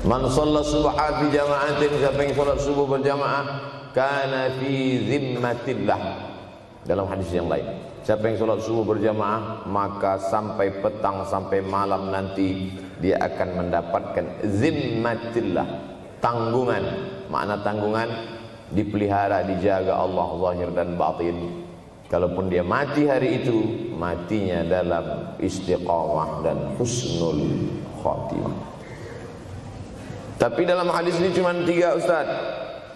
Man shalla subha fi jama'atin, siapa yang salat subuh berjamaah, kana fi zimmatillah. Dalam hadis yang lain, siapa yang salat subuh berjamaah, maka sampai petang sampai malam nanti dia akan mendapatkan zimmatillah, tanggungan. Makna tanggungan, dipelihara, dijaga Allah zahir dan batin. Kalaupun dia mati hari itu, matinya dalam istiqamah dan husnul khatimah. Tapi dalam hadis ini cuma 3 Ustaz.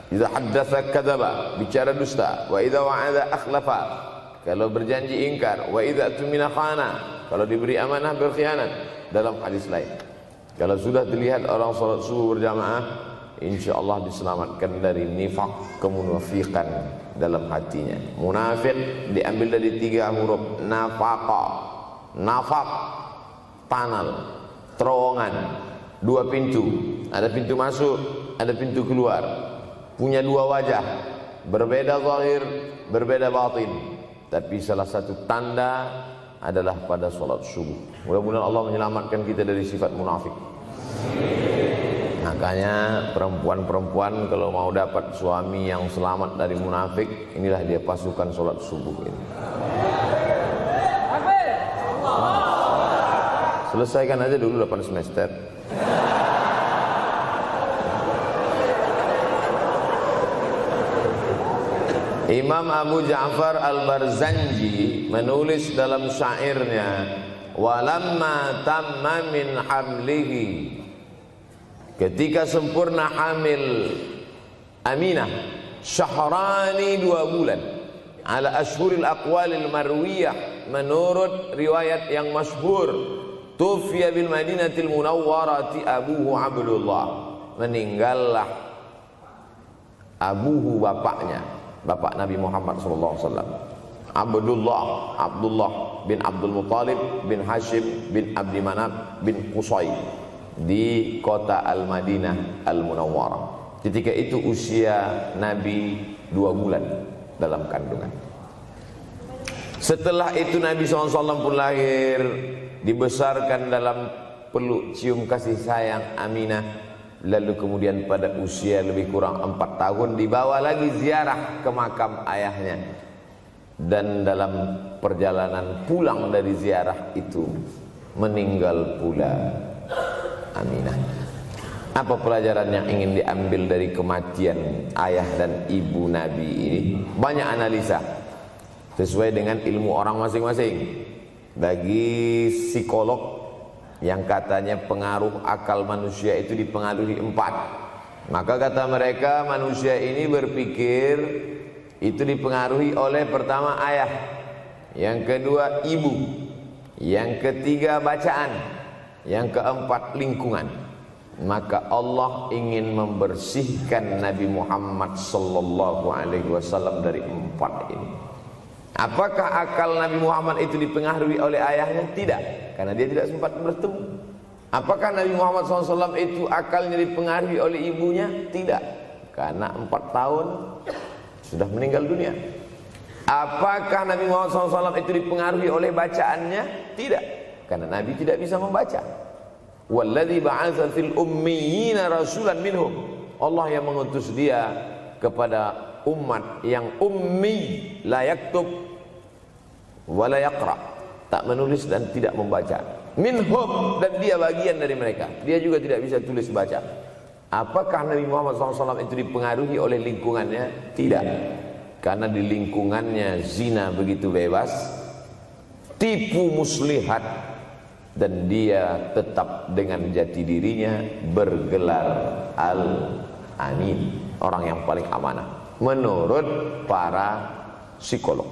Idza haddatsa kadzaba, bicara dusta. Wa idza wa'ada akhlafa, kalau berjanji ingkar. Wa idza tumina khana, kalau diberi amanah berkhianat. Dalam hadis lain, kalau sudah dilihat orang salat subuh berjamaah, insyaallah diselamatkan dari nifaq, kemunafikan dalam hatinya. Munafik diambil dari 3 huruf nafaqa. Nafaq, panal, terowongan, 2 pintu. Ada pintu masuk, ada pintu keluar. Punya 2 wajah, berbeda zahir, berbeda batin. Tapi salah satu tanda adalah pada salat subuh. Mudah-mudahan Allah menyelamatkan kita dari sifat munafik. Makanya perempuan-perempuan kalau mau dapat suami yang selamat dari munafik, inilah dia pasukan salat subuh ini. Selesaikan aja dulu 8 semester. Imam Abu Ja'far Al-Barzanji menulis dalam syairnya, walamma tamma min hamlihi, ketika sempurna hamil Aminah, syahrani 2 bulan, ala ashhuril aqwalil marwiyah, menurut riwayat yang masyhur, tufiya bil Madinatil Munawwarati abuhu Abdullah, meninggallah abuhu, bapaknya, bapak Nabi Muhammad SAW, Abdullah bin Abdul Muttalib bin Hashim bin Abdi Manaf bin Qusay, di kota Al-Madinah Al-Munawwarah. Ketika itu usia Nabi 2 bulan dalam kandungan. Setelah itu Nabi SAW pun lahir, dibesarkan dalam peluk cium kasih sayang Aminah. Lalu kemudian pada usia lebih kurang 4 tahun dibawa lagi ziarah ke makam ayahnya. Dan dalam perjalanan pulang dari ziarah itu meninggal pula Aminah. Apa pelajaran yang ingin diambil dari kematian ayah dan ibu Nabi ini? Banyak analisa sesuai dengan ilmu orang masing-masing. Bagi psikolog yang katanya pengaruh akal manusia itu dipengaruhi 4, maka kata mereka manusia ini berpikir itu dipengaruhi oleh pertama ayah, yang kedua ibu, yang ketiga bacaan, yang keempat lingkungan. Maka Allah ingin membersihkan Nabi Muhammad sallallahu alaihi wasallam dari 4 ini. Apakah akal Nabi Muhammad itu dipengaruhi oleh ayahnya? Tidak, karena dia tidak sempat bertemu. Apakah Nabi Muhammad SAW itu akalnya dipengaruhi oleh ibunya? Tidak, karena 4 tahun sudah meninggal dunia. Apakah Nabi Muhammad SAW itu dipengaruhi oleh bacaannya? Tidak, karena Nabi tidak bisa membaca. Walladzi ba'atsa fil ummiyina rasulan minhum, Allah yang mengutus dia kepada umat yang ummi, la yaktub wa la yaqra, tak menulis dan tidak membaca. Minhum, dan dia bagian dari mereka, dia juga tidak bisa tulis baca. Apakah Nabi Muhammad SAW itu dipengaruhi oleh lingkungannya? Tidak, karena di lingkungannya zina begitu bebas, tipu muslihat, dan dia tetap dengan jati dirinya bergelar Al-Amin, orang yang paling amanah menurut para psikolog.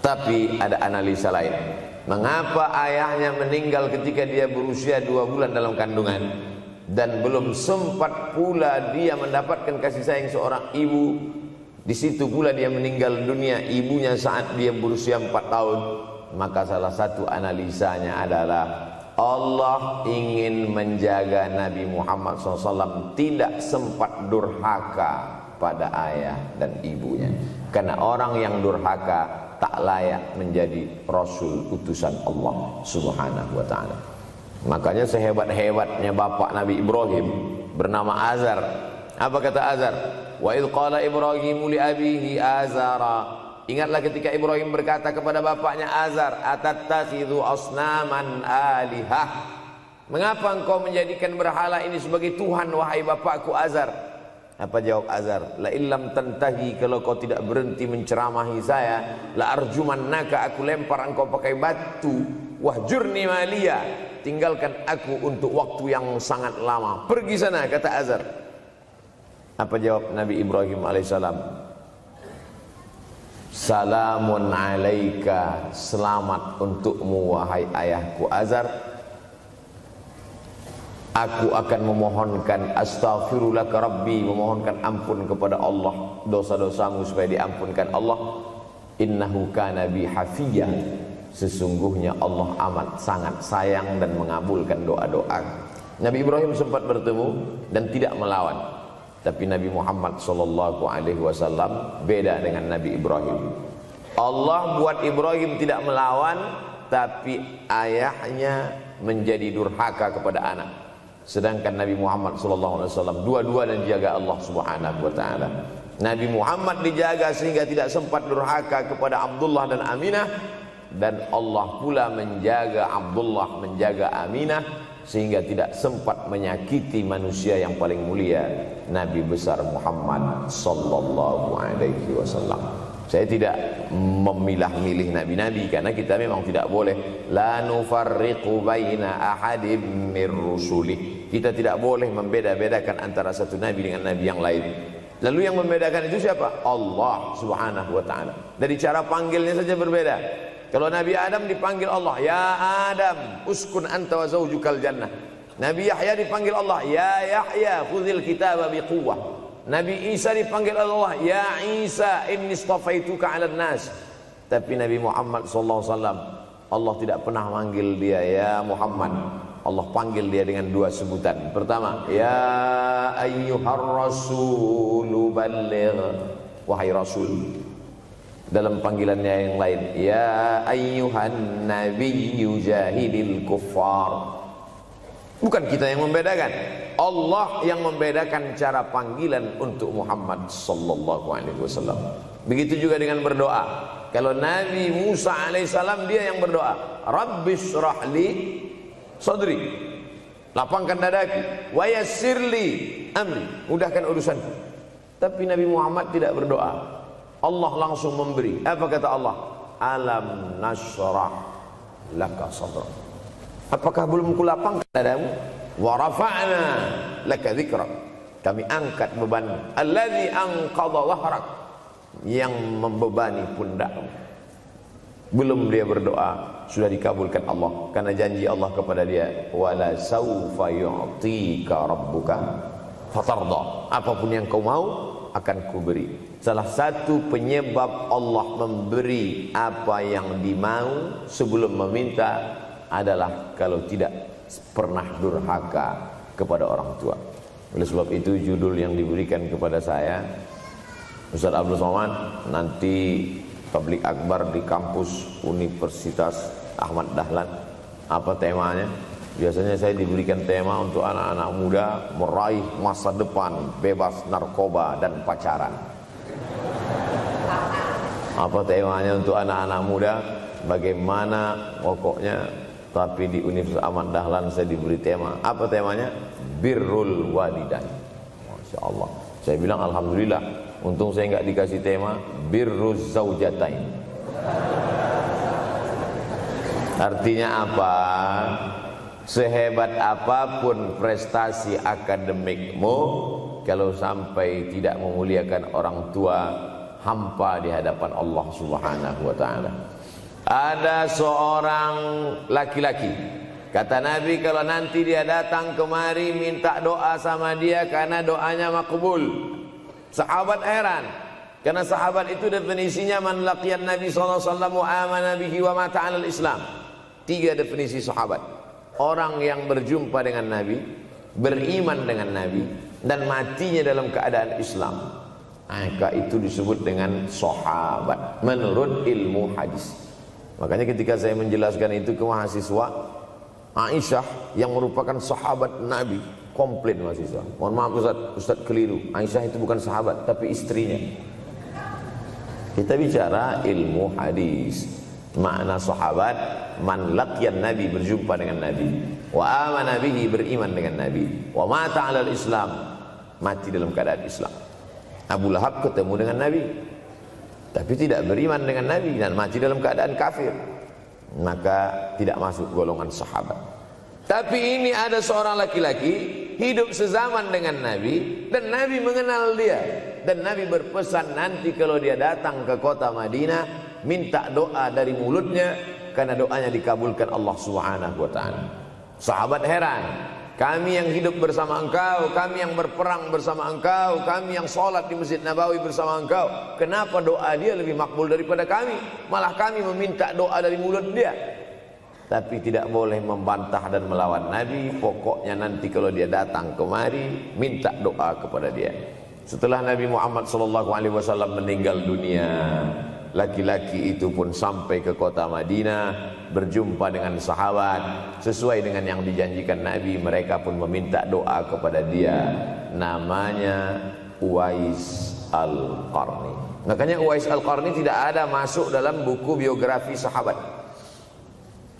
Tapi ada analisa lain. Mengapa ayahnya meninggal ketika dia berusia 2 bulan dalam kandungan, dan belum sempat pula dia mendapatkan kasih sayang seorang ibu? Di situ pula dia meninggal dunia, ibunya saat dia berusia 4 tahun. Maka salah satu analisanya adalah Allah ingin menjaga Nabi Muhammad SAW tidak sempat durhaka pada ayah dan ibunya, karena orang yang durhaka tak layak menjadi rasul utusan Allah Subhanahu wa ta'ala. Makanya sehebat-hebatnya bapak Nabi Ibrahim bernama Azar. Apa kata Azar? Wa idh qala Ibrahimu li abihi Azara. Ingatlah ketika Ibrahim berkata kepada bapaknya Azar, atattakhidhu asnaman alihah. Mengapa engkau menjadikan berhala ini sebagai Tuhan wahai bapakku Azar? Apa jawab Azar? La illam tantahi, kalau kau tidak berhenti menceramahi saya, la arjumannaka, aku lempar engkau pakai batu. Wahjurni maliya, tinggalkan aku untuk waktu yang sangat lama. Pergi sana, kata Azar. Apa jawab Nabi Ibrahim alaihissalam? Salamun alaika, selamat untukmu wahai ayahku Azar. Aku akan memohonkan astaghfirulaka rabbi, memohonkan ampun kepada Allah dosa-dosamu supaya diampunkan Allah. Innahu kana bi hafiyya, sesungguhnya Allah amat sangat sayang dan mengabulkan doa-doa. Nabi Ibrahim sempat bertemu dan tidak melawan. Tapi Nabi Muhammad sallallahu alaihi wasallam beda dengan Nabi Ibrahim. Allah buat Ibrahim tidak melawan, tapi ayahnya menjadi durhaka kepada anak. Sedangkan Nabi Muhammad sallallahu alaihi wasallam dua-dua dan dijaga Allah Subhanahu wa taala. Nabi Muhammad dijaga sehingga tidak sempat durhaka kepada Abdullah dan Aminah, dan Allah pula menjaga Abdullah, menjaga Aminah sehingga tidak sempat menyakiti manusia yang paling mulia, Nabi besar Muhammad sallallahu alaihi wasallam. Saya tidak memilah-milih nabi-nabi karena kita memang tidak boleh la nufarriqu baina ahadim mir rusulih. Kita tidak boleh membeda-bedakan antara satu nabi dengan nabi yang lain. Lalu yang membedakan itu siapa? Allah Subhanahu wa taala. Dari cara panggilnya saja berbeda. Kalau Nabi Adam dipanggil Allah, ya Adam, uskun anta wa zawjukal jannah. Nabi Yahya dipanggil Allah, ya Yahya, khudhil kitaba biquwwah. Nabi Isa dipanggil Allah, ya Isa, inni istafaituka 'alan nas. Tapi Nabi Muhammad sallallahu alaihi wasallam, Allah tidak pernah manggil dia ya Muhammad. Allah panggil dia dengan dua sebutan. Pertama, ya ayyuhar rasulu balligh, wahai rasul. Dalam panggilannya yang lain, ya ayyuhan nabiyyu jahidil kuffar. Bukan kita yang membedakan, Allah yang membedakan cara panggilan untuk Muhammad sallallahu alaihi wasallam. Begitu juga dengan berdoa. Kalau Nabi Musa alaihissalam dia yang berdoa, Rabbis shrahli sadri, lapangkan dadaku, wa yassirli amri, mudahkan urusanku. Tapi Nabi Muhammad tidak berdoa, Allah langsung memberi. Apa kata Allah? Alam nashrah laka sadrak. Apakah belum kulapangkan dadamu? Wa rafa'na laka dzikrak. Kami angkat beban. Allazi anqadha dhahrak, yang membebani pundakmu. Belum dia berdoa, sudah dikabulkan Allah, karena janji Allah kepada dia, wala saufa yu'tika rabbuka fatarda. Apapun yang kau mau akan kuberi. Salah satu penyebab Allah memberi apa yang dimau sebelum meminta adalah kalau tidak pernah durhaka kepada orang tua. Oleh sebab itu judul yang diberikan kepada saya, Ustaz Abdul Somad, nanti tablik akbar di kampus Universitas Ahmad Dahlan. Apa temanya? Biasanya saya diberikan tema untuk anak-anak muda meraih masa depan bebas narkoba dan pacaran. Apa temanya untuk anak-anak muda? Bagaimana pokoknya. Tapi di Universitas Ahmad Dahlan saya diberi tema. Apa temanya? Birrul walidain. Masya Allah. Saya bilang alhamdulillah, untung saya nggak dikasih tema birruz zaujatain. Artinya apa? Sehebat apapun prestasi akademikmu, kalau sampai tidak memuliakan orang tua, hampa di hadapan Allah Subhanahu wa taala. Ada seorang laki-laki, kata Nabi, kalau nanti dia datang kemari minta doa sama dia karena doanya makbul. Sahabat heran, karena sahabat itu definisinya man laqiyan Nabi sallallahu alaihi wasallam wa amana bihi wa mata 'alal Islam. 3 definisi sahabat. Orang yang berjumpa dengan Nabi, beriman dengan Nabi, dan matinya dalam keadaan Islam, maka itu disebut dengan sahabat menurut ilmu hadis. Makanya ketika saya menjelaskan itu ke mahasiswa, Aisyah yang merupakan sahabat Nabi, komplain mahasiswa. Mohon maaf Ustaz keliru. Aisyah itu bukan sahabat tapi istrinya. Kita bicara ilmu hadis. Makna sahabat, man laqiyan Nabi, berjumpa dengan Nabi, wa amana bihi, beriman dengan Nabi, wa mata 'alal Islam, mati dalam keadaan Islam. Abu Lahab ketemu dengan Nabi tapi tidak beriman dengan Nabi dan mati dalam keadaan kafir, maka tidak masuk golongan sahabat. Tapi ini ada seorang laki-laki hidup sezaman dengan Nabi dan Nabi mengenal dia, dan Nabi berpesan nanti kalau dia datang ke kota Madinah minta doa dari mulutnya karena doanya dikabulkan Allah Subhanahu wa taala. Sahabat heran, kami yang hidup bersama engkau, kami yang berperang bersama engkau, kami yang sholat di Masjid Nabawi bersama engkau, kenapa doa dia lebih makbul daripada kami? Malah kami meminta doa dari mulut dia. Tapi tidak boleh membantah dan melawan Nabi. Pokoknya nanti kalau dia datang kemari minta doa kepada dia. Setelah Nabi Muhammad SAW meninggal dunia, laki-laki itu pun sampai ke kota Madinah, berjumpa dengan sahabat. Sesuai dengan yang dijanjikan Nabi, mereka pun meminta doa kepada dia. Namanya Uwais Al-Qarni. Makanya Uwais Al-Qarni tidak ada masuk dalam buku biografi sahabat.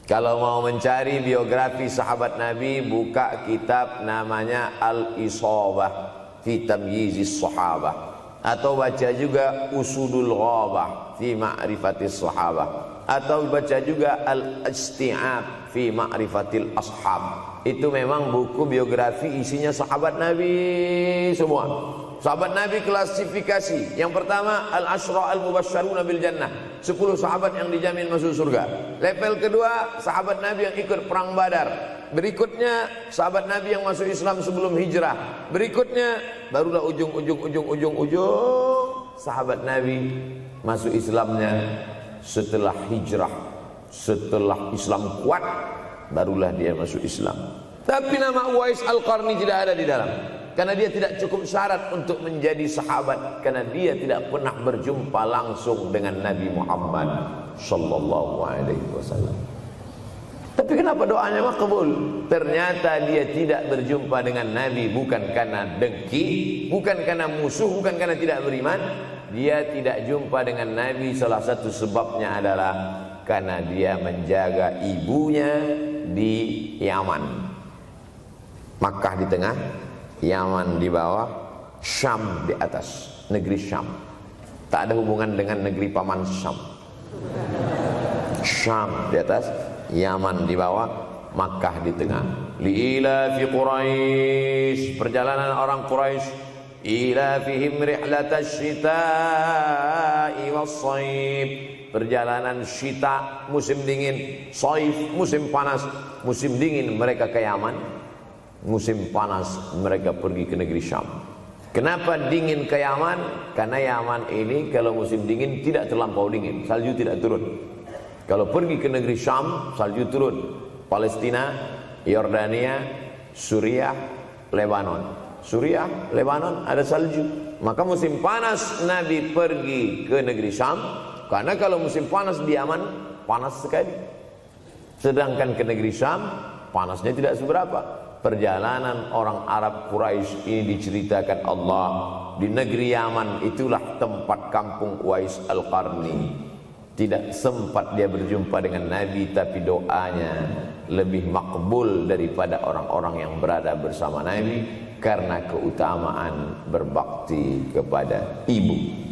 Kalau mau mencari biografi sahabat Nabi, buka kitab namanya Al-Isabah fi Tamyizis Sahabah, atau baca juga Usudul Ghabah fi Ma'rifatis Sahabah, atau baca juga Al-Isti'ab fi Ma'rifatil Ashab. Itu memang buku biografi isinya sahabat Nabi semua. Sahabat Nabi klasifikasi. Yang pertama Al-Ashra Al-Mubasysyaruna bil Jannah, 10 sahabat yang dijamin masuk surga. Level kedua sahabat Nabi yang ikut perang Badar. Berikutnya sahabat Nabi yang masuk Islam sebelum hijrah. Berikutnya barulah ujung sahabat Nabi masuk Islamnya setelah hijrah, setelah Islam kuat, barulah dia masuk Islam. Tapi nama Uwais Al-Qarni tidak ada di dalam, karena dia tidak cukup syarat untuk menjadi sahabat, karena dia tidak pernah berjumpa langsung dengan Nabi Muhammad sallallahu alaihi wasallam. Tapi kenapa doanya makbul? Ternyata dia tidak berjumpa dengan Nabi bukan karena dengki, bukan karena musuh, bukan karena tidak beriman. Dia tidak jumpa dengan Nabi, salah satu sebabnya adalah karena dia menjaga ibunya di Yaman. Makkah di tengah, Yaman di bawah, Syam di atas, negeri Syam. Tak ada hubungan dengan negeri paman Syam. Syam di atas, Yaman di bawah, Makkah di tengah. Liila fi Quraisy, perjalanan orang Quraisy. Ila fihim rihlatash shita'i was-shaib, perjalanan syita musim dingin, shaif musim panas. Musim dingin mereka ke Yaman, musim panas mereka pergi ke negeri Syam. Kenapa dingin ke Yaman? Karena Yaman ini kalau musim dingin tidak terlampau dingin, salju tidak turun. Kalau pergi ke negeri Syam, salju turun. Palestina, Yordania, Suriah, Lebanon. Suriah, Lebanon ada salju. Maka musim panas Nabi pergi ke negeri Syam, karena kalau musim panas di Yaman panas sekali. Sedangkan ke negeri Syam panasnya tidak seberapa. Perjalanan orang Arab Quraisy ini diceritakan Allah, di negeri Yaman itulah tempat kampung Uwais Al-Qarni. Tidak sempat dia berjumpa dengan Nabi, tapi doanya lebih makbul daripada orang-orang yang berada bersama Nabi, karena keutamaan berbakti kepada ibu.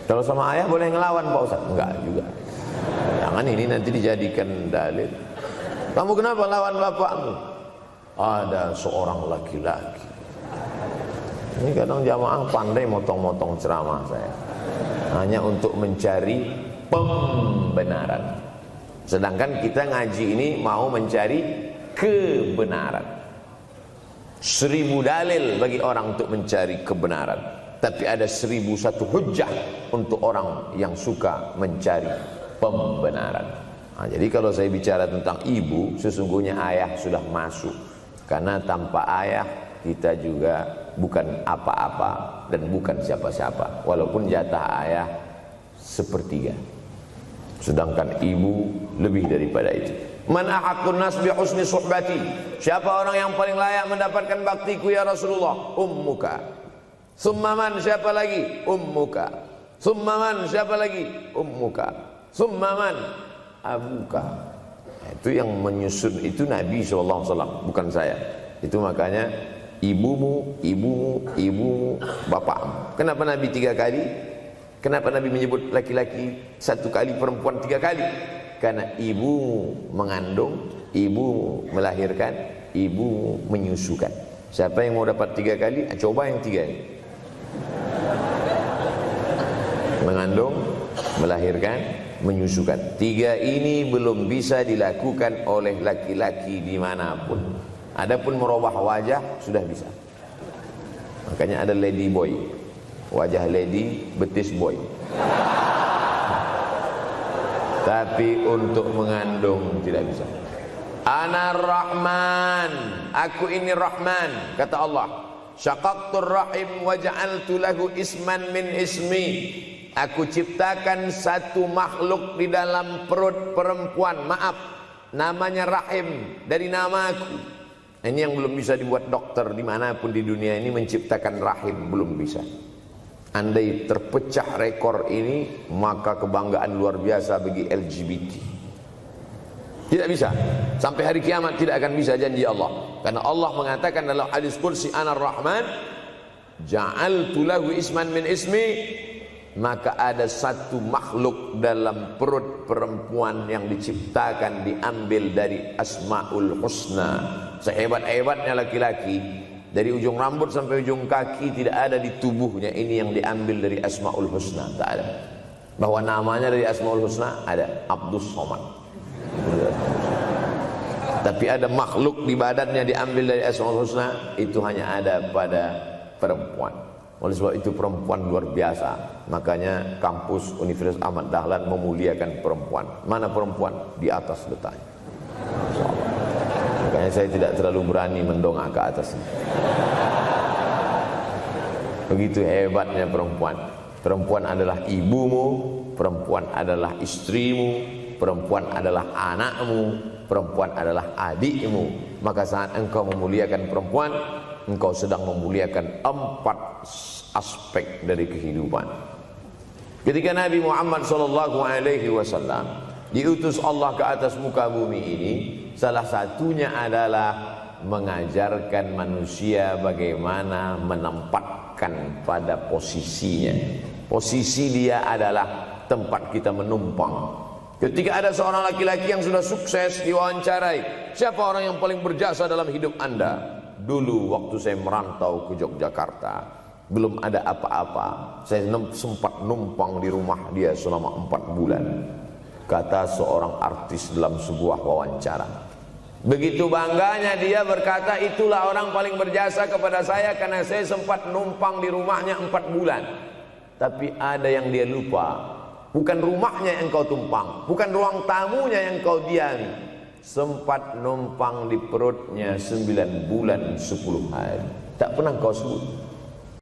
Kalau sama ayah boleh ngelawan Pak Ustaz? Enggak juga. Jangan ini nanti dijadikan dalil. Kamu kenapa lawan bapakmu? Ada seorang laki-laki. Ini kadang jamaah pandai motong-motong ceramah saya, hanya untuk mencari pembenaran. Sedangkan kita ngaji ini mau mencari kebenaran. 1000 dalil bagi orang untuk mencari kebenaran, tapi ada 1001 hujjah untuk orang yang suka mencari pembenaran. Nah, jadi kalau saya bicara tentang ibu, sesungguhnya ayah sudah masuk, karena tanpa ayah kita juga bukan apa-apa dan bukan siapa-siapa, walaupun jatah ayah 1/3, sedangkan ibu lebih daripada itu. Man ahaqqun nas bi husni suhbati. Siapa orang yang paling layak mendapatkan baktiku ya Rasulullah? Ummuka. Summa man, siapa lagi? Ummuka. Summa man, siapa lagi? Ummuka. Summa man, abuka. Itu yang menyusun itu Nabi SAW, bukan saya. Itu makanya ibumu, ibumu, ibumu, bapakmu. Kenapa Nabi 3 kali? Kenapa Nabi menyebut laki-laki 1 kali, perempuan 3 kali? Karena ibumu mengandung, ibumu melahirkan, ibumu menyusukan. Siapa yang mau dapat 3 kali? Coba yang 3 ini. Mengandung, melahirkan, menyusukan. 3 ini belum bisa dilakukan oleh laki-laki dimanapun. Adapun merubah wajah sudah bisa. Makanya ada lady boy, wajah lady, betis boy. Tapi untuk mengandung tidak bisa. Ana Rahman, aku ini Rahman, kata Allah. Syaqaqtur rahim wa ja'altu lahu isman min ismi. Aku ciptakan satu makhluk di dalam perut perempuan, maaf, namanya rahim, dari namaku. Ini yang belum bisa dibuat dokter dimanapun di dunia ini, menciptakan rahim, belum bisa. Andai terpecah rekor ini, maka kebanggaan luar biasa bagi LGBT. Tidak bisa. Sampai hari kiamat tidak akan bisa, janji Allah. Karena Allah mengatakan dalam hadis qudsi, Ana Rahman ja'altu lahu isman min ismi. Maka ada satu makhluk dalam perut perempuan yang diciptakan, diambil dari Asmaul Husna. Sehebat-hebatnya laki-laki, dari ujung rambut sampai ujung kaki tidak ada di tubuhnya ini yang diambil dari Asmaul Husna, tak ada. Bahwa namanya dari Asmaul Husna ada, Abdus Somad. Tapi ada makhluk di badannya diambil dari Asmaul Husna, itu hanya ada pada perempuan. Oleh sebab itu perempuan luar biasa. Makanya kampus Universitas Ahmad Dahlan memuliakan perempuan. Mana perempuan? Di atas letaknya. Makanya saya tidak terlalu berani mendongak ke atas. Begitu hebatnya perempuan. Perempuan adalah ibumu, perempuan adalah istrimu, perempuan adalah anakmu, perempuan adalah adikmu. Maka saat engkau memuliakan perempuan, engkau sedang memuliakan 4 aspek dari kehidupan. Ketika Nabi Muhammad SAW diutus Allah ke atas muka bumi ini, salah satunya adalah mengajarkan manusia bagaimana menempatkan pada posisinya. Posisi dia adalah tempat kita menumpang. Ketika ada seorang laki-laki yang sudah sukses diwawancarai, siapa orang yang paling berjasa dalam hidup Anda? Dulu waktu saya merantau ke Yogyakarta, belum ada apa-apa, saya sempat numpang di rumah dia selama 4 bulan. Kata seorang artis dalam sebuah wawancara. Begitu bangganya dia berkata, itulah orang paling berjasa kepada saya karena saya sempat numpang di rumahnya 4 bulan. Tapi ada yang dia lupa, bukan rumahnya yang kau tumpang, bukan ruang tamunya yang kau diami. Sempat numpang di perutnya 9 bulan 10 hari. Tak pernah kau sebut.